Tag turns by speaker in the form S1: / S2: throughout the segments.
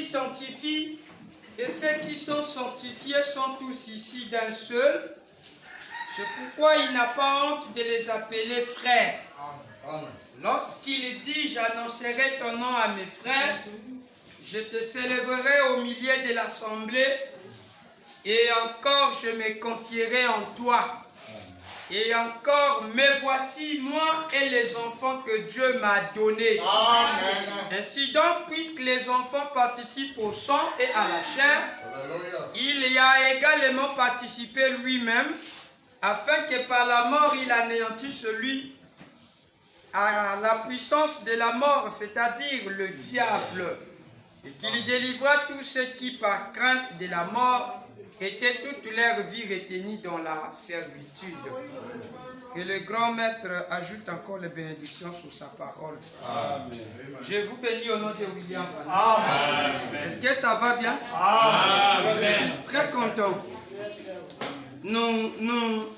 S1: qui sanctifie et ceux qui sont sanctifiés sont tous ici d'un seul. C'est pourquoi il n'a pas honte de les appeler frères. Lorsqu'il dit, j'annoncerai ton nom à mes frères, je te célébrerai au milieu de l'assemblée, et encore je me confierai en toi. Et encore, me voici, moi et les enfants que Dieu m'a donnés. Amen. Ainsi donc, puisque les enfants participent au sang et à la chair, il y a également participé lui-même, afin que par la mort il anéantisse celui à la puissance de la mort, c'est-à-dire le diable, et qu'il délivra tous ceux qui, par crainte de la mort, étaient toute leur vie retenus dans la servitude. Que le grand maître ajoute encore les bénédictions sur sa parole. Amen. Je vous bénis au nom de William. Est-ce que ça va bien? Amen. Je suis très content.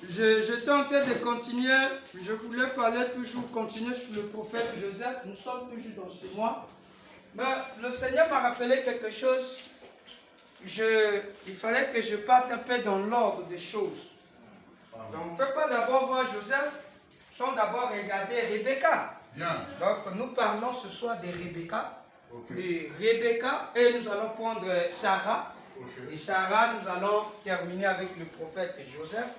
S1: J'étais en train de continuer. Je voulais continuer sur le prophète Joseph. Nous sommes toujours dans ce mois. Mais le Seigneur m'a rappelé quelque chose. Il fallait que je parte un peu dans l'ordre des choses. Donc, on ne peut pas d'abord voir Joseph sans d'abord regarder Rebecca. Bien. Donc, nous parlons ce soir de Rebecca. Okay. De Rebecca, et nous allons prendre Sarah. Okay. Et Sarah, nous allons terminer avec le prophète Joseph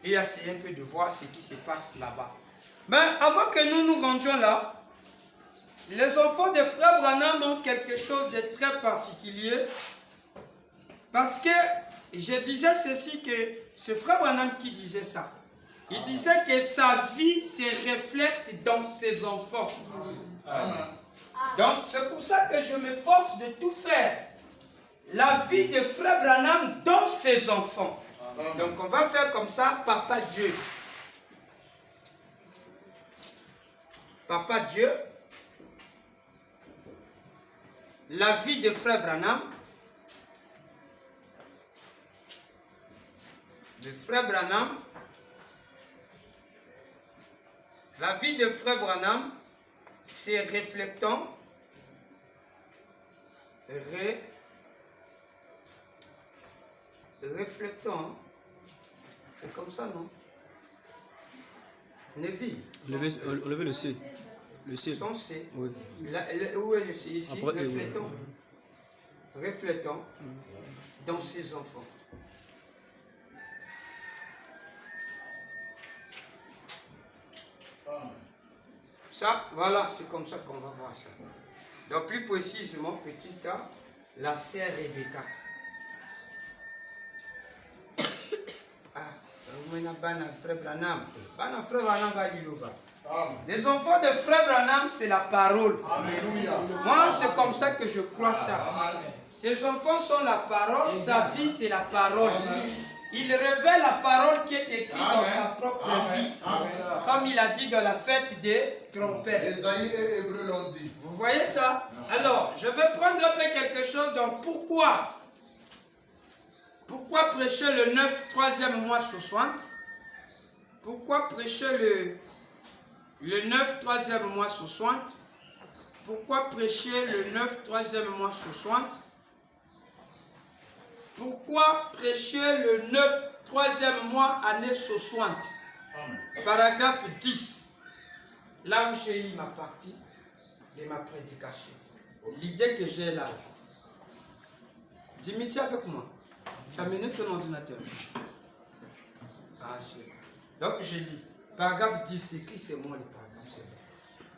S1: et essayer un peu de voir ce qui se passe là-bas. Mais avant que nous nous rendions là, les enfants de Frère Branham ont quelque chose de très particulier. Parce que je disais ceci, que c'est Frère Branham qui disait ça. Il disait que sa vie se reflète dans ses enfants. Amen. Donc c'est pour ça que je m'efforce de tout faire. La vie de Frère Branham dans ses enfants. Amen. Donc on va faire comme ça, Papa Dieu. Papa Dieu. La vie de Frère Branham. De Frère Branham. La vie de Frère Branham, c'est reflétant. Reflétant. C'est comme ça, non? Neville.
S2: Levez le C. Le C.
S1: Son C.
S2: Oui.
S1: Où est le C? Ici,
S2: après,
S1: reflétant. Reflétant dans ses enfants. Ça, voilà, c'est comme ça qu'on va voir ça. Donc plus précisément, petit A, la sœur Rebecca. Les enfants de Frère Branham, c'est la parole. Alléluia. Moi, c'est comme ça que je crois ça. Ces enfants sont la parole, sa vie, c'est la parole. Il révèle la parole qui est écrite dans sa propre vie. Comme il a dit dans la fête des trompettes.
S3: Esaïe et Hébreu l'ont dit.
S1: Vous voyez ça? Alors, je vais prendre un peu quelque chose. Donc, pourquoi prêcher le 9, 3e mois 60? Pourquoi prêcher le 9, 3e mois 60? Pourquoi prêcher le 9, 3e mois 60? Pourquoi prêcher le 9, 3e mois, année 60? Paragraphe 10. Là où j'ai eu ma partie de ma prédication. L'idée que j'ai là. Dimitri avec moi. Tu as mené ton ordinateur. Ah, donc j'ai dit, paragraphe 10, c'est qui? C'est moi le paragraphe.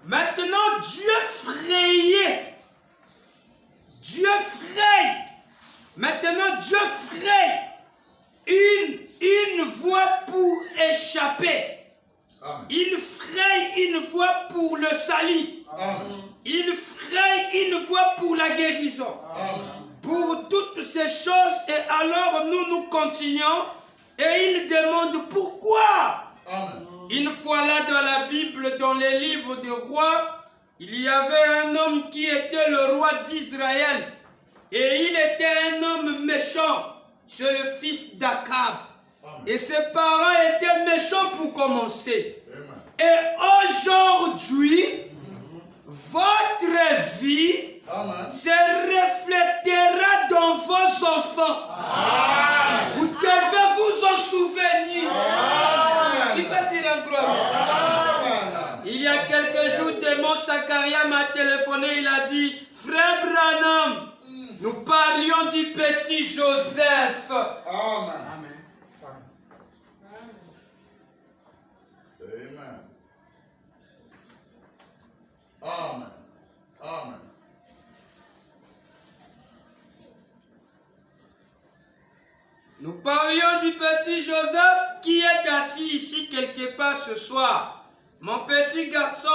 S1: Maintenant, Dieu fraye. Dieu fraye. Maintenant, Dieu fraye une voie pour échapper. Amen. Il fraye une voie pour le salut. Amen. Il fraye une voie pour la guérison. Amen. Pour toutes ces choses, et alors nous continuons, et il demande pourquoi. Amen. Une fois là dans la Bible, dans les livres de rois, il y avait un homme qui était le roi d'Israël. Et il était un homme méchant. C'est le fils d'Akab. Et ses parents étaient méchants pour commencer. Amen. Et aujourd'hui, votre vie se reflète Chakaria m'a téléphoné, il a dit, frère Branham, nous parlions du petit Joseph.
S3: Amen.
S1: Amen.
S3: Amen. Amen. Amen.
S1: Nous parlions du petit Joseph qui est assis ici quelque part ce soir. Mon petit garçon,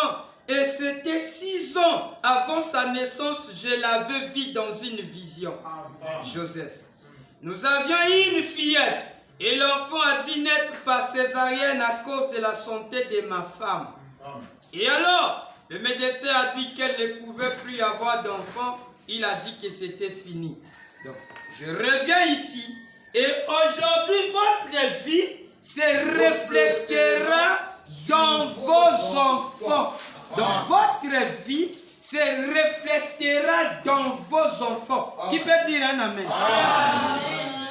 S1: et c'était 6 ans avant sa naissance, je l'avais vu dans une vision. Joseph. Nous avions eu une fillette et l'enfant a dû naître par césarienne à cause de la santé de ma femme. Et alors, le médecin a dit qu'elle ne pouvait plus avoir d'enfant. Il a dit que c'était fini. Donc, je reviens ici. Et aujourd'hui, votre vie se reflétera dans vos enfants. Dans votre vie se reflétera dans vos enfants. Qui peut dire un amen?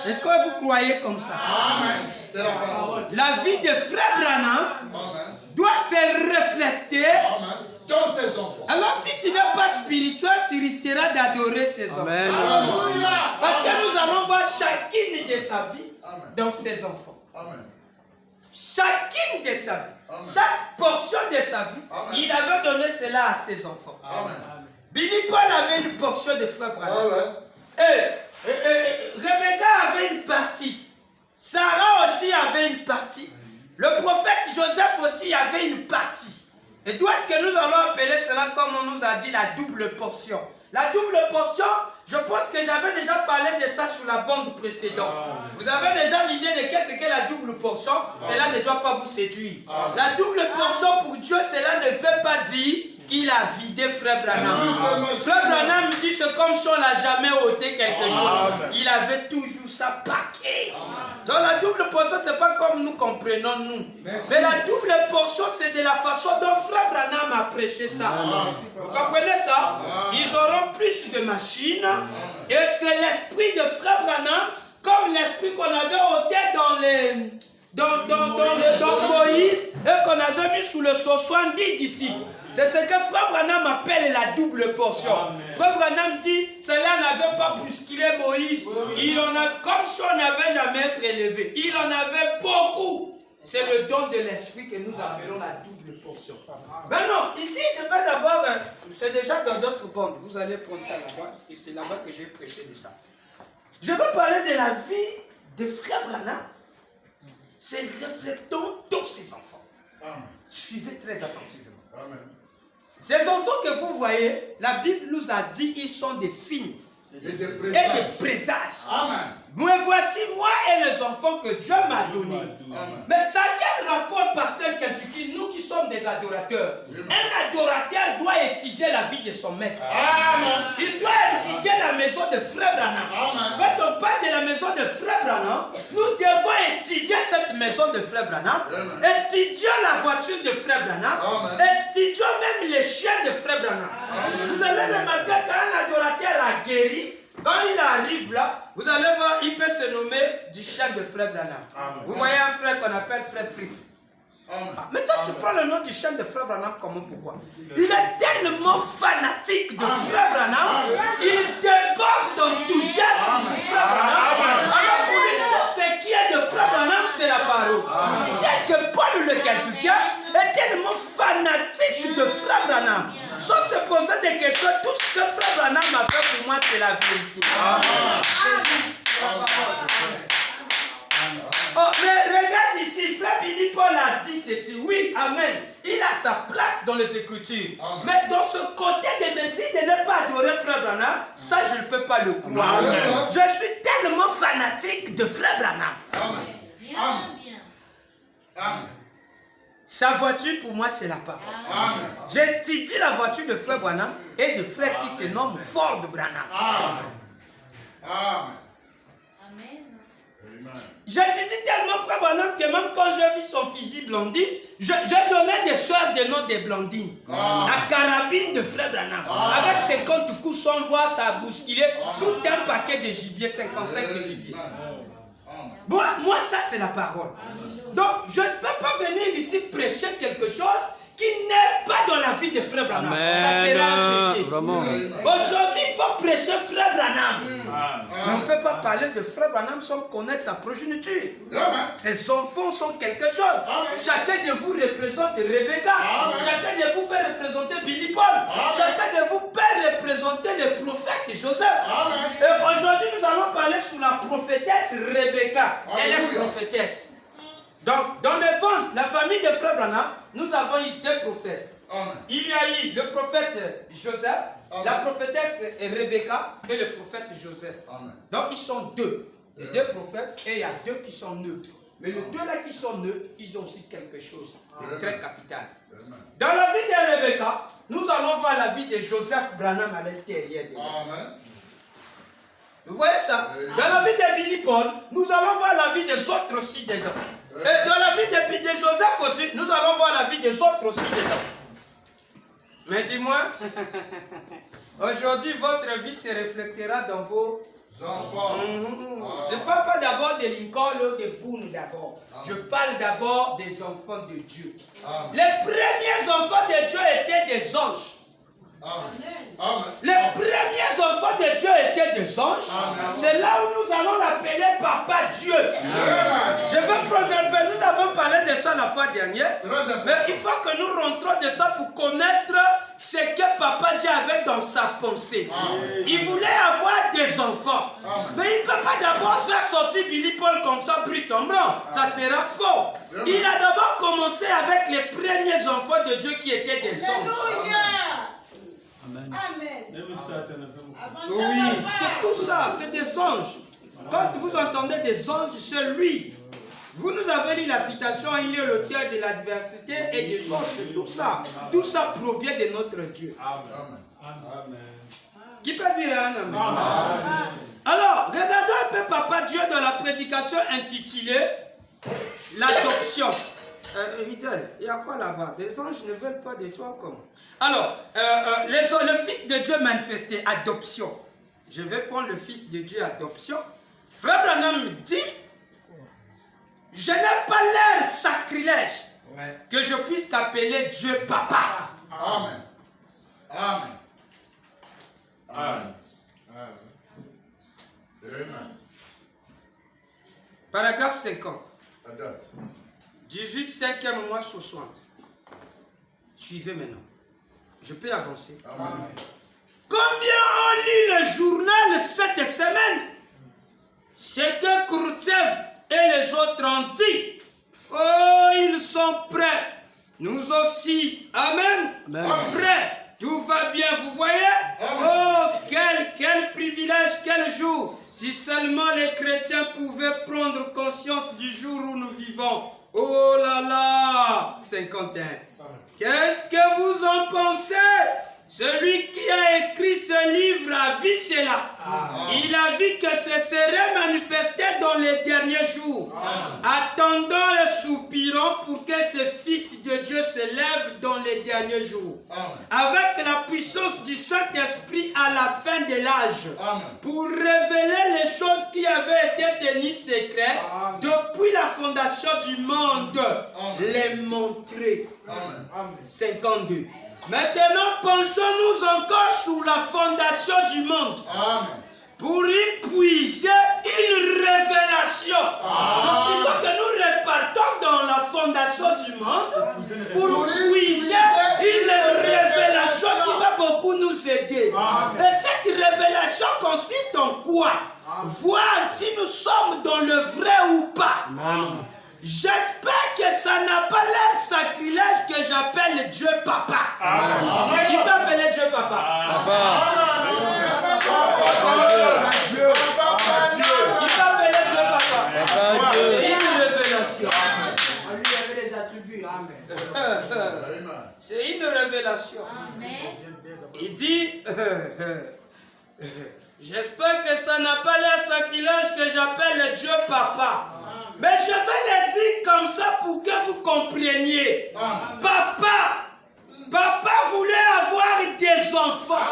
S1: Est-ce que vous croyez comme ça?
S3: Amen. C'est la parole.
S1: La vie de frère Branham
S3: Amen.
S1: doit se refléter.
S3: Amen. Dans ses enfants.
S1: Alors si tu n'es pas spirituel, tu risqueras d'adorer ses enfants.
S2: Amen.
S3: Alléluia.
S1: Parce que nous allons voir chacune de sa vie
S3: Amen.
S1: dans ses enfants.
S3: Amen.
S1: Chacune de sa vie.
S3: Amen.
S1: Chaque portion de sa vie,
S3: Amen.
S1: il avait donné cela à ses enfants.
S3: Amen.
S1: Billy Paul avait une portion de frère Branham.
S3: Amen.
S1: Et Rebecca avait une partie. Sarah aussi avait une partie. Le prophète Joseph aussi avait une partie. Et d'où est-ce que nous allons appeler cela, comme on nous a dit, la double portion? La double portion, je pense que j'avais déjà parlé de ça sur la bande précédente. Vous avez déjà l'idée de qu'est-ce que la double portion? Cela ne doit pas vous séduire. La double portion pour Dieu, cela ne veut pas dire qu'il a vidé frère Branham. Frère Branham dit c'est comme si on n'a jamais ôté quelque chose. Il avait toujours sa paquet. Donc la double portion, ce n'est pas comme nous comprenons nous. Mais la double portion, c'est de la façon dont frère Branham a prêché ça. Vous comprenez ça? Ils auront plus de machines. Et c'est l'esprit de frère Branham, comme l'esprit qu'on avait ôté dans Moïse et qu'on avait mis sous le 70 disciples. C'est ce que frère Branham appelle la double portion. Frère Branham dit, cela n'avait pas bousculé Moïse. Il en a, comme si on n'avait jamais été élevé. Il en avait beaucoup. C'est le don de l'esprit que nous appelons la double portion. Maintenant, ici, je vais d'abord, c'est déjà dans d'autres bandes. Vous allez prendre ça là-bas, et c'est là-bas que j'ai prêché de ça. Je vais parler de la vie de frère Branham. C'est reflétant tous ses enfants. Suivez très attentivement.
S3: Amen.
S1: Ces enfants que vous voyez, la Bible nous a dit ils sont des signes
S3: Et des
S1: et
S3: présages.
S1: des présages.
S3: Amen.
S1: Mais voici moi et les enfants que Dieu m'a donnés.
S3: Amen.
S1: Mais ça a quel rapport, pasteur Kentucky, nous qui sommes des adorateurs? Un adorateur doit étudier la vie de son maître.
S3: Amen.
S1: Il doit étudier la maison de frère Branham.
S3: Amen.
S1: Quand on parle de la maison de frère Branham, nous devons étudier cette maison de frère Branham, étudier la voiture de frère Branham, étudier même les chiens de frère Branham. Vous allez remarquer qu'un adorateur a guéri, quand il arrive là, vous allez voir, il peut se nommer du chien de frère Branham. Vous voyez un frère qu'on appelle frère Fritz. Mais toi, tu prends le nom du chien de frère Branham, comment, pourquoi? Il est tellement fanatique de frère Branham, il déborde d'enthousiasme pour frère Branham. Alors pour lui, tout ce qui est de frère Branham, c'est la parole. Tel que Paul le Kentuckien est tellement fanatique de frère Branham. Sans se poser des questions, tout ce que frère Branham a fait pour moi, c'est la vérité. Oh, mais regarde ici, frère Billy Paul a dit ceci. Oui, amen. Il a sa place dans les Écritures. Mais dans ce côté de me dire de ne pas adorer frère Branham, ça je ne peux pas le croire. Je suis tellement fanatique de frère Branham.
S3: Amen. Amen. Amen.
S1: Sa voiture pour moi c'est la parole.
S3: Amen.
S1: J'étudie la voiture de frère Branham et de frère qui se nomme Ford Branham.
S3: Amen. Amen.
S4: Amen.
S1: J'étudie tellement frère Branham que même quand j'ai vu son physique blondine, j'ai donné des soeurs des noms des blondines. La carabine de frère Branham. Avec 50 coups, on voit ça a bousculé tout un paquet de gibier, 55 de gibier. Moi, ça c'est la parole. Donc je ne peux pas venir ici prêcher quelque chose qui n'est pas dans la vie de Frère Branham, ça sera un péché.
S2: Vraiment.
S1: Aujourd'hui, il faut prêcher Frère Branham. Mais on ne peut pas parler de Frère Branham sans connaître sa progéniture. Ses enfants sont quelque chose. Chacun de vous représente Rebecca. Chacun de vous peut représenter Billy Paul. Chacun de vous peut représenter le prophète Joseph. Et aujourd'hui, nous allons parler sur la prophétesse Rebecca. Elle est prophétesse. Donc, dans le ventre, la famille de Frère Branham, nous avons eu deux prophètes. Il y a eu le prophète Joseph, la prophétesse Rebecca et le prophète Joseph. Donc, ils sont deux. Les deux prophètes, et il y a deux qui sont neutres. Mais les deux là qui sont neutres, ils ont aussi quelque chose de très capital. Dans la vie de Rebecca, nous allons voir la vie de Joseph Branham à l'intérieur de nous. Vous voyez ça? Dans la vie de Billy Paul, nous allons voir la vie des autres aussi dedans. Et dans la vie de Joseph aussi, nous allons voir la vie des autres aussi dedans. Mais dis-moi, aujourd'hui, votre vie se reflétera dans vos enfants. Je ne parle pas d'abord de Lincoln ou de Boone d'abord. Je parle d'abord des enfants de Dieu. Les premiers enfants de Dieu étaient des anges. Les premiers enfants de Dieu étaient des anges. C'est là où nous allons l'appeler Papa Dieu. Je vais prendre un peu. Nous avons parlé de ça la fois dernière. Mais il faut que nous rentrons de ça pour connaître ce que Papa Dieu avait dans sa pensée. Il voulait avoir des enfants. Mais il ne peut pas d'abord faire sortir Billy Paul comme ça, brut en blanc. Ça sera faux. Il a d'abord commencé avec les premiers enfants de Dieu qui étaient des anges.
S4: Amen.
S1: Oui, c'est tout ça, c'est des anges. Quand vous entendez des anges, c'est lui. Vous nous avez lu la citation, il est l'auteur de l'adversité et des anges, c'est tout ça. Tout ça provient de notre Dieu.
S4: Amen.
S1: Qui peut dire un amen? Alors, regardons un peu Papa Dieu dans la prédication intitulée l'adoption. Idel, il y a quoi là-bas? Des anges ne veulent pas de toi comme. Alors, le Fils de Dieu manifesté, adoption. Je vais prendre le Fils de Dieu, adoption. Frère Branham dit, je n'ai pas l'air sacrilège que je puisse t'appeler Dieu Papa.
S3: Amen. Amen. Amen. Amen.
S1: Paragraphe 50.
S3: Adopte.
S1: 18, 5e mois 60. Suivez maintenant. Je peux avancer.
S3: Amen.
S1: Combien ont lu le journal cette semaine? Ce que Khrouchtchev et les autres ont dit. Oh, ils sont prêts. Nous aussi. Amen. Prêts. Tout va bien, vous voyez? Oh, quel privilège, quel jour. Si seulement les chrétiens pouvaient prendre conscience du jour où nous vivons. Oh là là, 51. Qu'est-ce que vous en pensez? Celui qui a écrit ce livre a vu cela. Il a vu que ce serait manifesté dans les derniers jours. Attendons et soupirons pour que ce Fils de Dieu se lève dans les derniers jours. Avec la puissance du Saint-Esprit à la fin de l'âge. Pour révéler les choses qui avaient été tenues secrètes depuis la fondation du monde. Les montrer. 52. Maintenant, penchons-nous encore sur la fondation du monde. Pour y puiser une révélation. Donc, il faut que nous repartons dans la fondation du monde pour puiser une révélation qui va beaucoup nous aider. Et cette révélation consiste en quoi? Voir si nous sommes dans le vrai ou pas. J'espère que ça n'a pas l'air sacrilège que j'appelle Dieu Papa. Qui peut appeler Dieu Papa? Qui peut appeler Dieu Papa? C'est une révélation. On lui avait les attributs. Amen. C'est une révélation. Il dit, j'espère que ça n'a pas l'air sacrilège que j'appelle Dieu Papa. Mais je vais le dire comme ça pour que vous compreniez. Papa voulait avoir des enfants.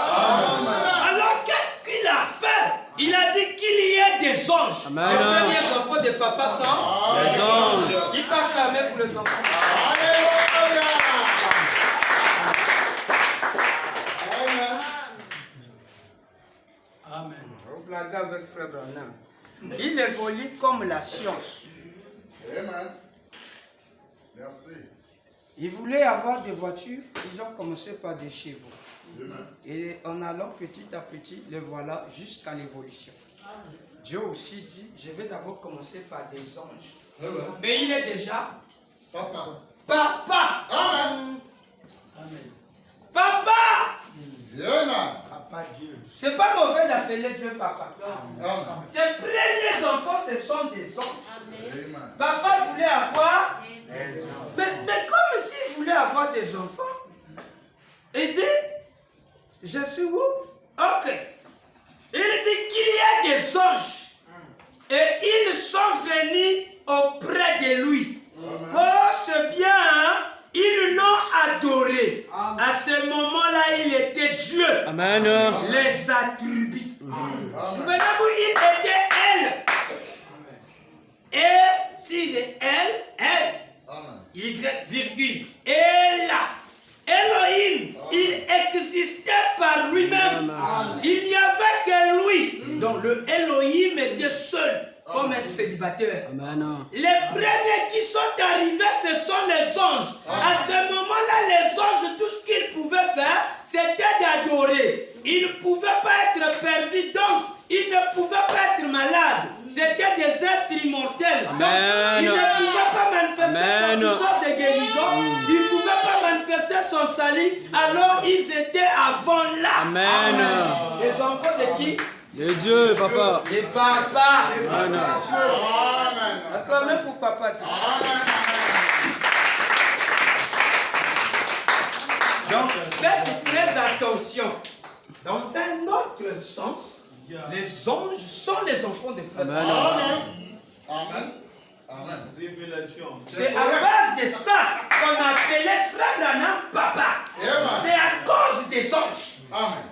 S1: Alors qu'est-ce qu'il a fait? Il a dit qu'il y ait des anges. Les premiers enfants de papa sont
S2: des anges.
S1: Il peut acclamer pour les enfants.
S2: Amen.
S1: On blague avec Frère Branham. Il évolue comme la science.
S3: Amen. Merci.
S1: Ils voulaient avoir des voitures, ils ont commencé par des chevaux.
S3: Amen.
S1: Et en allant petit à petit, les voilà jusqu'à l'évolution. Dieu aussi dit, je vais d'abord commencer par des anges.
S3: Amen.
S1: Mais il est déjà
S3: Papa.
S1: papa.
S3: Amen.
S1: Papa.
S3: Amen.
S4: Papa Dieu.
S1: C'est pas mauvais d'appeler Dieu papa.
S3: Amen.
S1: Ses premiers enfants, ce sont des anges.
S3: Amen.
S1: Papa voulait avoir, mais comme s'il voulait avoir des enfants, il dit, je suis où? Ok. Il dit qu'il y a des anges et ils sont venus auprès de lui. Oh, c'est bien, hein? Ils l'ont adoré. À ce moment-là, il était Dieu.
S2: Amen.
S1: Les attributs. Souvenez-vous, il était elle. Et-il est elle,
S3: Amen.
S1: Y, virgule. Et là, Elohim, il existait par lui-même. Il n'y avait que lui. Donc le Elohim était seul, comme un célibataire.
S2: Amen.
S1: Les premiers qui sont arrivés, ce sont les anges. À ce moment-là, les anges, tout ce qu'ils pouvaient faire, c'était d'adorer. Ils ne pouvaient pas être perdus, donc ils ne pouvaient pas être malades. C'était des êtres immortels. Donc, ils ne pouvaient pas manifester son puissance de guérison. Ils ne pouvaient pas manifester son salut. Alors ils étaient avant là.
S2: Amen.
S1: Les enfants de qui?
S2: De Dieu, papa.
S1: De papa.
S2: Amen.
S3: Amen.
S1: Acclamez pour papa. Dieu. Donc faites très attention. Dans un autre sens, les anges sont les enfants des frères.
S2: Amen.
S3: Amen. Amen. Amen.
S4: Révélation.
S1: C'est à base de ça qu'on appelait frère Branham papa. C'est à cause des anges.
S3: Amen.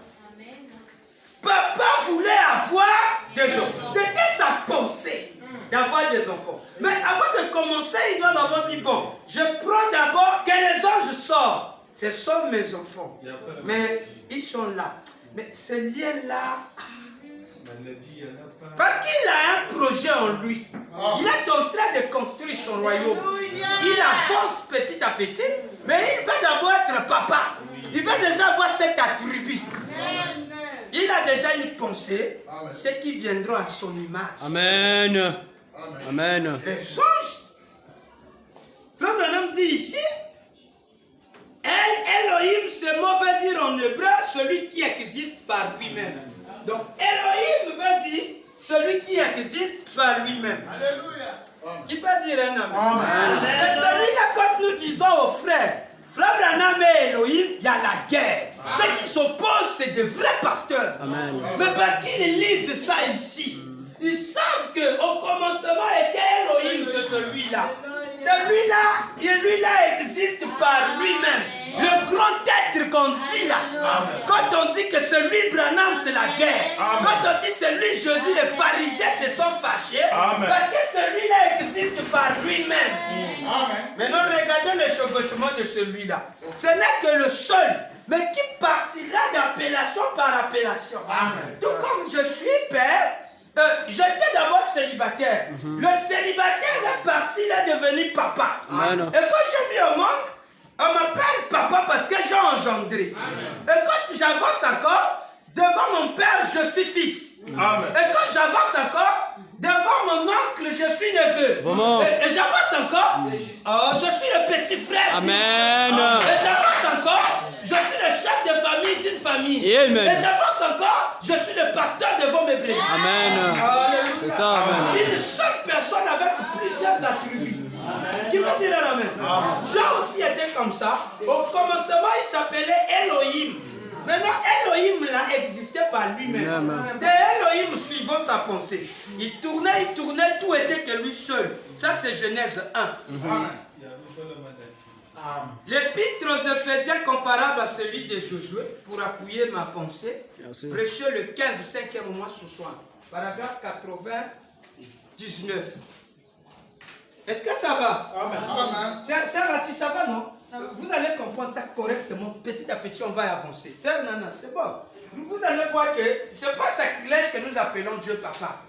S1: Papa voulait avoir des enfants. C'était sa pensée d'avoir des enfants. Mais avant de commencer, il doit d'abord dire, bon, je prends d'abord que les anges sortent. Ce sont mes enfants. Mais ils sont là. Mais ce lien-là, parce qu'il a un projet en lui. Il est en train de construire son royaume. Il avance petit à petit, mais il veut d'abord être papa. Il veut déjà avoir cet attribut. Il a déjà une pensée, ceux qui viendront à son image.
S2: Amen. Amen.
S1: Les anges. Frère Branham dit ici, Elohim, ce mot veut dire en hébreu celui qui existe par lui-même. Donc Elohim veut dire celui qui existe par lui-même.
S3: Alléluia.
S1: Qui peut dire un amen? C'est celui-là quand nous disons aux frères, frère Branham et Elohim, il y a la guerre. Ceux qui s'opposent, c'est de vrais pasteurs.
S2: Amen.
S1: Mais parce qu'ils lisent ça ici, ils savent qu'au commencement était Elohim, c'est celui-là. Celui-là, lui-là existe par lui-même. Le grand être qu'on dit là. Quand on dit que celui Branham, c'est la guerre. Quand on dit celui Jésus, les pharisiens se sont fâchés. Parce que celui-là existe par lui-même. Maintenant, regardons le chevauchement de celui-là. Ce n'est que le seul, mais qui partira d'appellation par appellation. Tout comme je suis père, j'étais d'abord célibataire. Le célibataire est parti, il est devenu papa.
S2: Amen.
S1: Et quand j'ai mis au monde, on m'appelle papa parce que j'ai engendré. Et quand j'avance encore, devant mon père, je suis fils. Et quand j'avance encore, devant mon oncle, je suis neveu.
S2: Vraiment.
S1: Et j'avance encore, je suis le petit frère.
S2: Amen.
S1: Et j'avance encore, je suis le chef de famille d'une famille.
S2: Amen.
S1: Et j'avance encore, je suis le pasteur devant mes brebis.
S2: Amen.
S1: Alléluia.
S2: C'est ça, amen.
S1: Une seule personne avec plusieurs attributs. Qui veut dire amen? Dieu aussi était comme ça. Au commencement, il s'appelait Elohim. Maintenant, Elohim là existait par lui-même. De Elohim suivant sa pensée. Il tournait, tout était que lui seul. Ça, c'est Genèse 1. L'épître aux Éphésiens comparable à celui de Josué, pour appuyer ma pensée, prêcher le 15, 5e mois ce soir. Paragraphe 99. Est-ce que ça va?
S3: Amen.
S1: Ça va, non? Vous allez comprendre ça correctement. Petit à petit, on va avancer. C'est bon. vous allez voir que ce n'est pas sacrilège que nous appelons Dieu papa.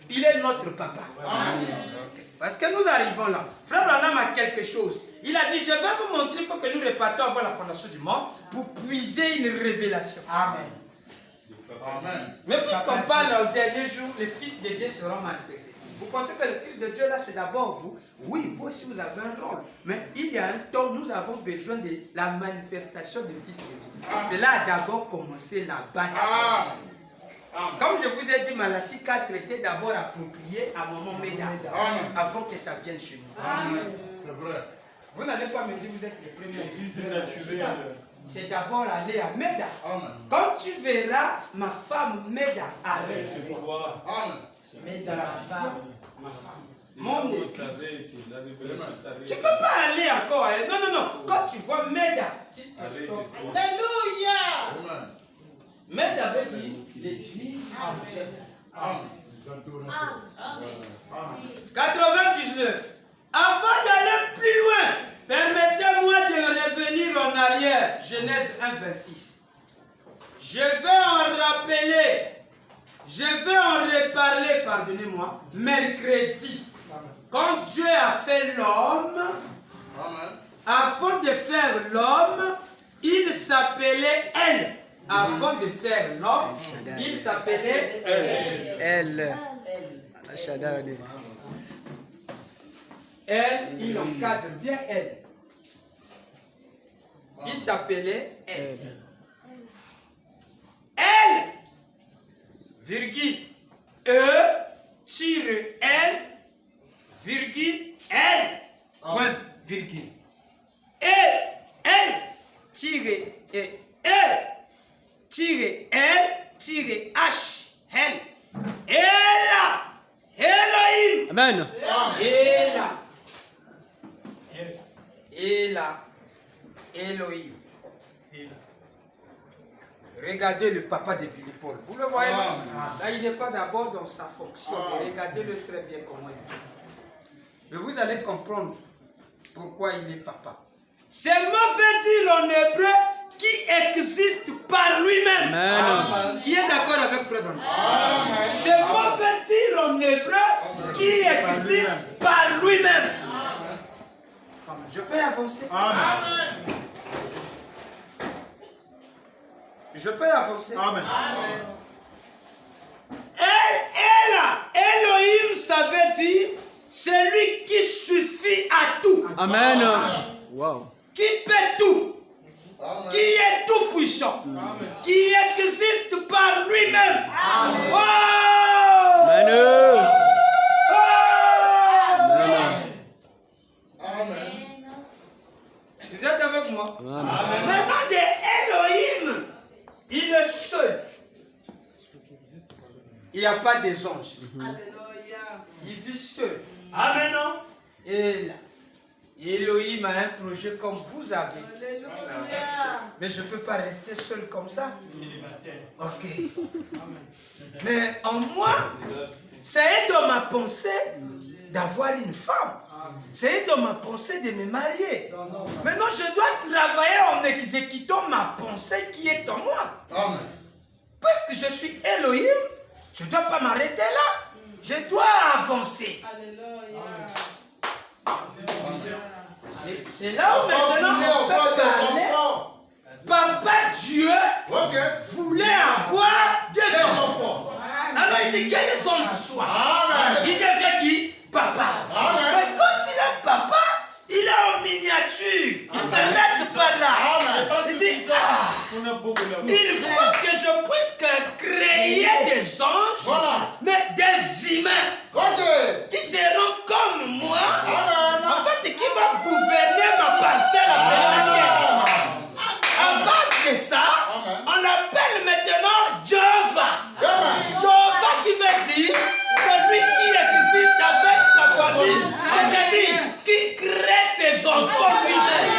S1: Il est notre papa. Okay. Parce que nous arrivons là. Frère Branham a quelque chose. Il a dit, je vais vous montrer, il faut que nous répartons avant la fondation du monde pour puiser une révélation. Amen.
S3: Amen.
S1: Mais puisqu'on parle au dernier jour, les fils de Dieu seront manifestés. Vous pensez que le fils de Dieu là, c'est d'abord vous? Oui, vous aussi vous avez un rôle. Mais il y a un temps, nous avons besoin de la manifestation du fils de Dieu. C'est là d'abord commencer la bataille. Comme je vous ai dit, Malachie 4 était d'abord approprié à Maman Méda avant que ça vienne chez nous.
S3: C'est vrai.
S1: Vous n'allez pas me dire que vous êtes les premiers. C'est d'abord aller à Méda. Quand tu verras ma femme Méda, arrête. Méda, la femme, ma femme. Mon église. Tu ne peux pas aller encore. Non, non, non. Quand tu vois Méda, tu te stoppes. Alléluia. Méda veut dire l'église. Amen. 99. Avant d'aller plus loin, permettez-moi de revenir en arrière. Genèse 1, 26. Je vais en reparler, pardonnez-moi, mercredi. Quand Dieu a fait l'homme, avant de faire l'homme, il s'appelait Elle. Avant de faire l'homme, il s'appelait Elle. Elle, il encadre bien Elle. Il s'appelait Elle. Elle, virgule, E-L, virgule, L, point, virgule. Elle, tiré, L-H, L. Ella, Elohim.
S2: Amen.
S1: Ella. Yes. Ella, Elohim. Regardez le papa de Billy Paul. Vous le voyez là? Là, il n'est pas d'abord dans sa fonction. Mais regardez-le très bien comment il fait. Et vous allez comprendre pourquoi il est papa. Ce mot veut dire en hébreu qui existe par lui-même. Qui est d'accord avec Frère Branham? Ce mot veut dire en hébreu qui existe par lui-même. Je peux avancer? Amen. Je peux avancer? Amen. Elohim, ça veut dire celui qui suffit à tout.
S2: Amen. Wow.
S1: Qui peut tout. Qui est tout puissant. Qui existe par lui-même. Oh!
S2: Amen.
S1: Vous êtes avec moi?
S2: Amen.
S1: Maintenant, de Elohim, il est seul. Il n'y a pas des anges. Il vit seul. Amen. Et là, Elohim a un projet comme vous avez. Mais je ne peux pas rester seul comme ça. Ok. Mais en moi, c'est dans ma pensée d'avoir une femme. C'est dans ma pensée de me marier. Maintenant, je dois travailler en exécutant ma pensée qui est en moi. Parce que je suis Elohim, je ne dois pas m'arrêter là. Je dois avancer. C'est là où maintenant on peut parler. Papa Dieu voulait avoir des enfants. Alors il dit que les anges soient. Il devient qui? Papa. Mais quand il est papa, il est en miniature. Il s'arrête pas là. Il dit, il faut que je puisse créer des anges, mais des humains qui seront comme moi. En fait, qui va gouverner ma parcelle après la terre. À base de ça, on appelle maintenant Jéhovah. Jéhovah qui veut dire celui qui existe avec sa famille, c'est-à-dire qui crée ses enfants lui-même.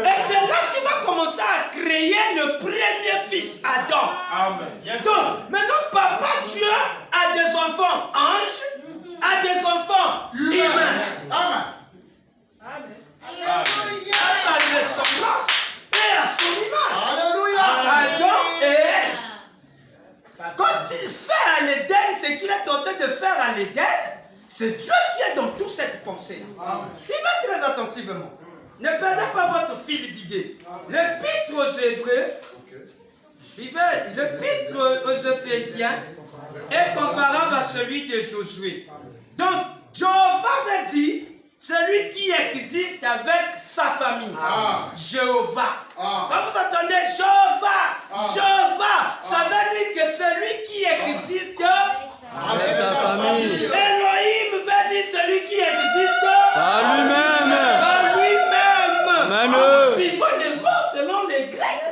S1: Et c'est là qu'il va commencer à créer le premier fils, Adam. Donc, maintenant, Papa Dieu a des enfants anges, a des enfants humains. À sa ressemblance et à son image.
S3: Alléluia.
S1: Adam et Ève. Quand il fait à l'Éden ce qu'il est tenté de faire à l'Éden, c'est Dieu qui est dans toute cette pensée. Suivez très attentivement. Ne perdez pas votre fil d'idée. L'épître aux Hébreux, suivez, l'épître aux Éphésiens est comparable à celui de Josué. Donc, Jéhovah avait dit, celui qui existe avec sa famille. Jéhovah. Quand vous entendez Jéhovah, Jéhovah, ça veut dire que celui qui existe
S2: Avec sa famille.
S1: Elohim veut dire celui qui existe
S2: Par lui-même.
S1: par lui-même.
S2: Amen.
S1: Suivant les mots selon les Grecs,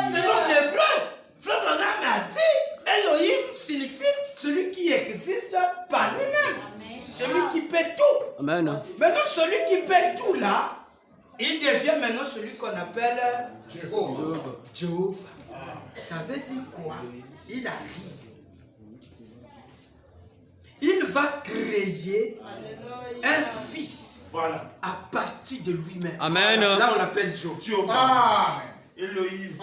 S1: selon l'hébreu, Frère Branham a dit Elohim signifie celui qui existe par lui-même. Celui qui paie tout.
S2: Amen.
S1: Maintenant, celui qui paie tout là, il devient maintenant celui qu'on appelle Jéhovah. Ça veut dire quoi? Il arrive. Il va créer un fils à partir de lui-même.
S2: Amen.
S1: Là, on l'appelle Jéhovah.
S3: Elohim.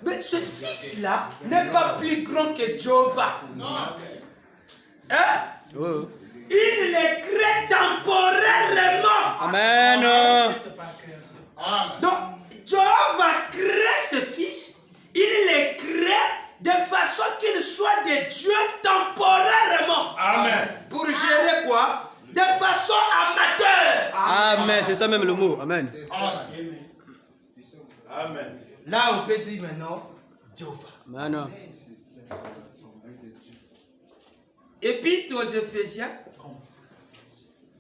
S1: Mais ce fils-là n'est pas plus grand que Jéhovah. Hein?
S2: Oh.
S1: Il les crée temporairement.
S2: Amen.
S1: Donc, Jéhovah crée ce fils. Il les crée de façon qu'il soit des dieux temporairement.
S3: Amen.
S1: Pour gérer quoi? De façon amateur.
S2: Amen. C'est ça même le mot. Amen.
S3: Amen.
S1: Là, on peut dire maintenant Jéhovah.
S2: Amen.
S1: Épître aux Éphésiens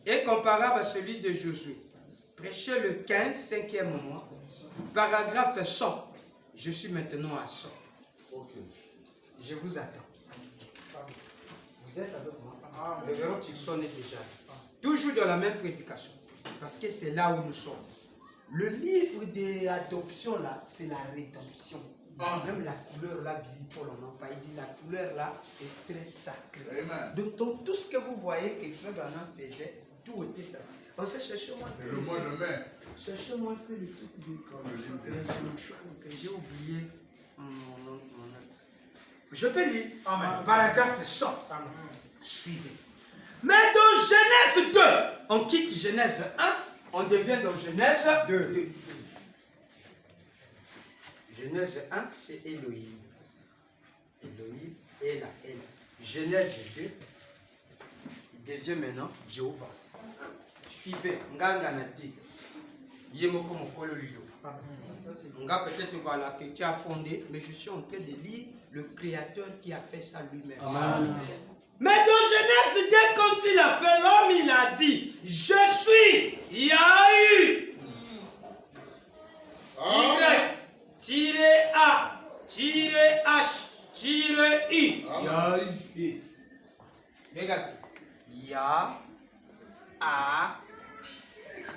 S1: est comparable à celui de Josué. Prêchez le 15, 5e mois, paragraphe 100. Je suis maintenant à 100. Je vous attends. Vous êtes avec moi? Le verrou Tixon est déjà là. Toujours dans la même prédication. Parce que c'est là où nous sommes. Le livre des adoptions là, c'est la rédemption. Même la couleur là, dit Paul en pas. Il dit la couleur là est très sacrée.
S3: Amen.
S1: Donc tout ce que vous voyez que Frère Branham faisait, tout était sacré. On sait chercher-moi.
S3: C'est le mois de mai.
S1: Cherchez-moi un peu le truc de. J'ai oublié. Je peux lire. Amen. Paragraphe 100. Suivez. Mais dans Genèse 2, on quitte Genèse 1, on devient dans Genèse 2. Genèse 1, c'est Elohim. Elohim est là. Genèse 2, il devient maintenant Jéhovah. Suivez. Nganga Nati. Yemoko Mokolo Lido. Nga peut-être voilà que tu as fondé, mais je suis en train de lire le Créateur qui a fait ça lui-même. Mais dans Genèse 2, quand il a fait l'homme, il a dit, je suis Yahu. Y-A-H-I. Yahu. Regarde. Ya. A.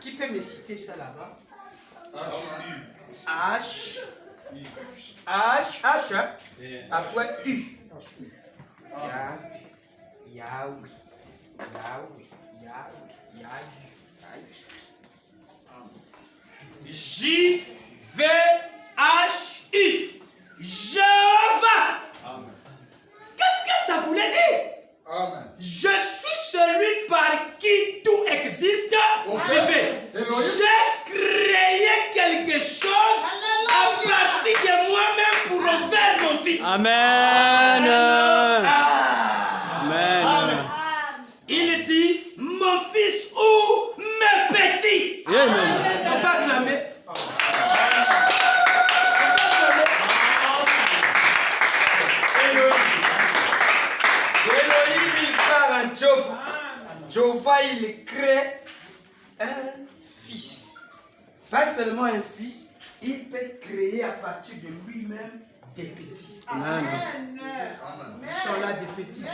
S1: Qui peut me citer ça là-bas? H. Après U. Yahweh. J-V-H-I. Jéhovah. Qu'est-ce que ça voulait dire?
S3: Amen.
S1: Je suis celui par qui tout existe. J'ai créé quelque chose à partir de moi-même pour en faire mon fils.
S2: Amen. Amen.
S1: Il dit, mon fils ou mes petits.
S2: Amen.
S1: On peut acclamer. Elohim, il part en Jéhovah. Jéhovah, il crée un fils. Pas seulement un fils, il peut créer à partir de lui-même des petits.
S2: Amen.
S1: Ils sont là des petits dieux.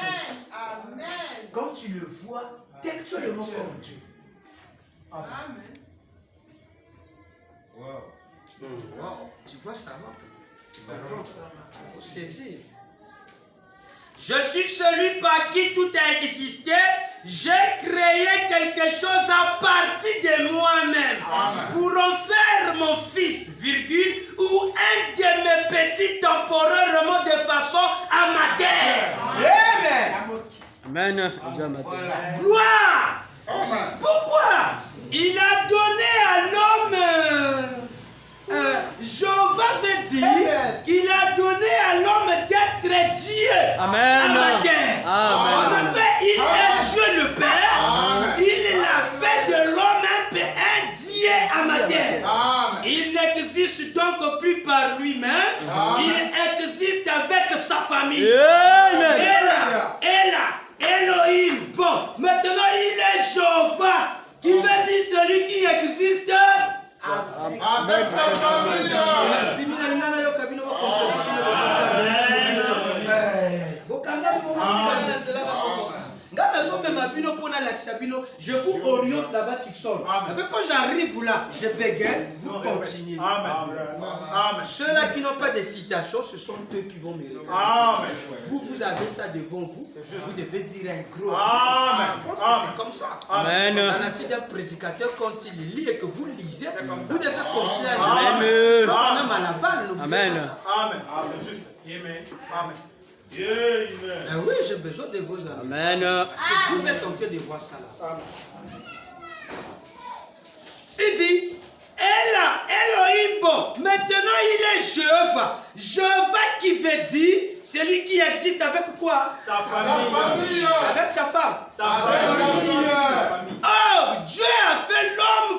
S1: Quand tu le vois textuellement comme Dieu.
S4: Amen.
S1: Wow. Tu vois ça, non? Tu comprends ça? Il faut saisir. Je suis celui par qui tout a existé.
S5: j'ai créé quelque chose à partir de moi-même pour en faire mon fils, virgule, ou un de mes petits temporairement de façon amateur.
S2: Amen.
S5: Gloire.
S3: Amen.
S5: Pourquoi? Il a donné à l'homme, Jéhovah veut dire qu'il a donné à l'homme d'être Dieu.
S2: Amen.
S5: Amateur.
S2: Amen.
S5: En effet, il est Dieu le Père. Il a fait de l'homme un Dieu amateur.
S3: Amen.
S5: Il n'existe donc plus par lui-même. Il existe avec sa famille.
S2: Amen.
S5: Elohim. Bon, maintenant il est Jéhovah, qui veut dire celui qui existe.
S3: Avec sa famille.
S5: Je vous oriente là-bas, quand j'arrive là, je bégaye, vous continuez. Ceux-là qui n'ont pas de citation, ce sont eux qui vont me regarder. Vous avez ça devant vous, vous devez dire un gros. Je pense que c'est comme ça.
S2: Amen.
S5: Dans l'attitude d'un prédicateur, quand il lit et que vous lisez, vous devez continuer à
S2: Amen.
S5: lire. Quand on a la balle, n'oubliez
S2: Amen.
S5: pas ça.
S6: Amen. C'est juste. Amen. Amen.
S5: Oui, j'ai besoin de vos amis.
S2: Amen.
S5: Parce que vous êtes en train de voir ça là. Il dit, Elohim, bon, maintenant il est Jéhovah. Jéhovah qui veut dire, celui qui existe avec quoi?
S6: Sa
S3: Sa famille.
S5: Avec sa femme.
S6: Sa famille.
S5: Oh, Dieu a fait l'homme